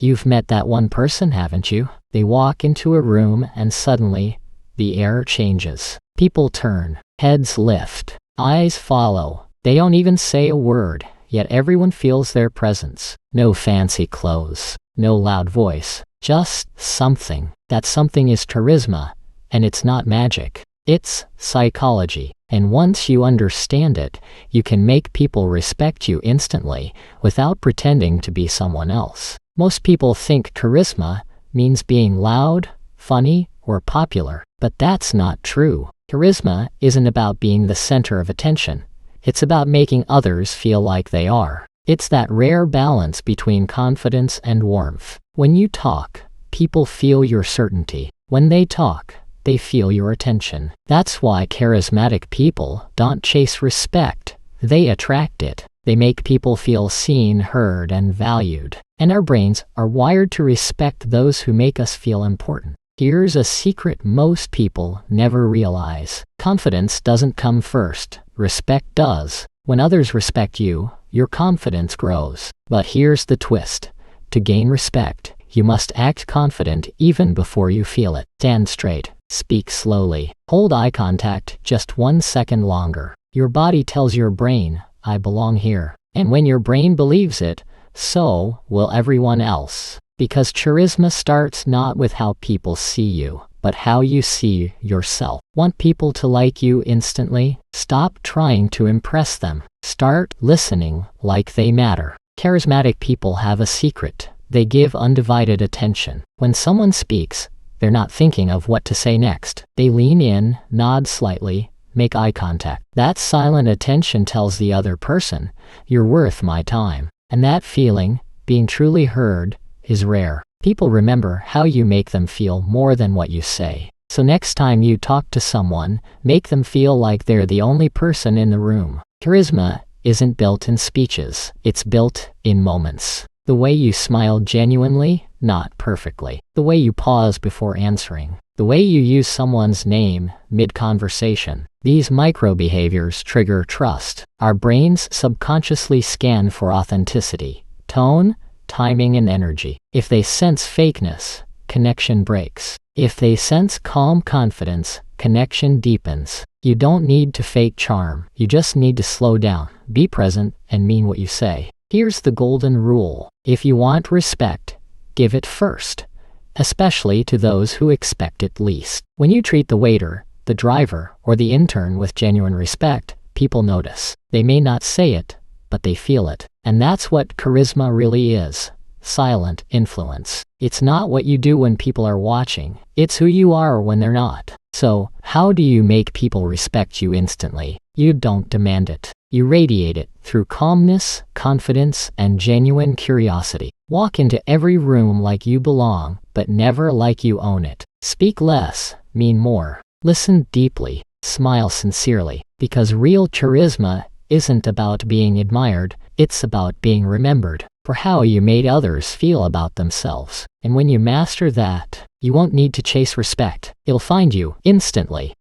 You've met that one person, haven't you? They walk into a room and suddenly, the air changes. People turn, heads lift, eyes follow. They don't even say a word, yet everyone feels their presence. No fancy clothes, no loud voice, just something. That something is charisma, and it's not magic. It's psychology. And once you understand it, you can make people respect you instantly without pretending to be someone else. Most people think charisma means being loud, funny, or popular, but that's not true. Charisma isn't about being the center of attention. It's about making others feel like they are. It's that rare balance between confidence and warmth. When you talk, people feel your certainty. When they talk, they feel your attention. That's why charismatic people don't chase respect. They attract it. They make people feel seen, heard, and valued. And our brains are wired to respect those who make us feel important. Here's a secret most people never realize. Confidence doesn't come first. Respect does. When others respect you, your confidence grows. But here's the twist. To gain respect, you must act confident even before you feel it. Stand straight. Speak slowly. Hold eye contact just 1 second longer. Your body tells your brain, I belong here. And when your brain believes it, so will everyone else. Because charisma starts not with how people see you, but how you see yourself. Want people to like you instantly? Stop trying to impress them. Start listening like they matter. Charismatic people have a secret. They give undivided attention. When someone speaks, they're not thinking of what to say next. They lean in, nod slightly, make eye contact. That silent attention tells the other person, you're worth my time. And that feeling, being truly heard, is rare. People remember how you make them feel more than what you say. So next time you talk to someone, make them feel like they're the only person in the room. Charisma isn't built in speeches. It's built in moments. The way you smile genuinely, not perfectly. The way you pause before answering. The way you use someone's name mid-conversation. These micro-behaviors trigger trust. Our brains subconsciously scan for authenticity, tone, timing, and energy. If they sense fakeness, connection breaks. If they sense calm confidence, connection deepens. You don't need to fake charm. You just need to slow down, be present, and mean what you say. Here's the golden rule. If you want respect, give it first, especially to those who expect it least. When you treat the waiter, the driver, or the intern with genuine respect, people notice. They may not say it, but they feel it. And that's what charisma really is. Silent influence. It's not what you do when people are watching. It's who you are when they're not. So, how do you make people respect you instantly? You don't demand it. You radiate it through calmness, confidence, and genuine curiosity. Walk into every room like you belong, but never like you own it. Speak less, mean more. Listen deeply, smile sincerely. Because real charisma isn't about being admired, it's about being remembered for how you made others feel about themselves. And when you master that, you won't need to chase respect. It'll find you instantly.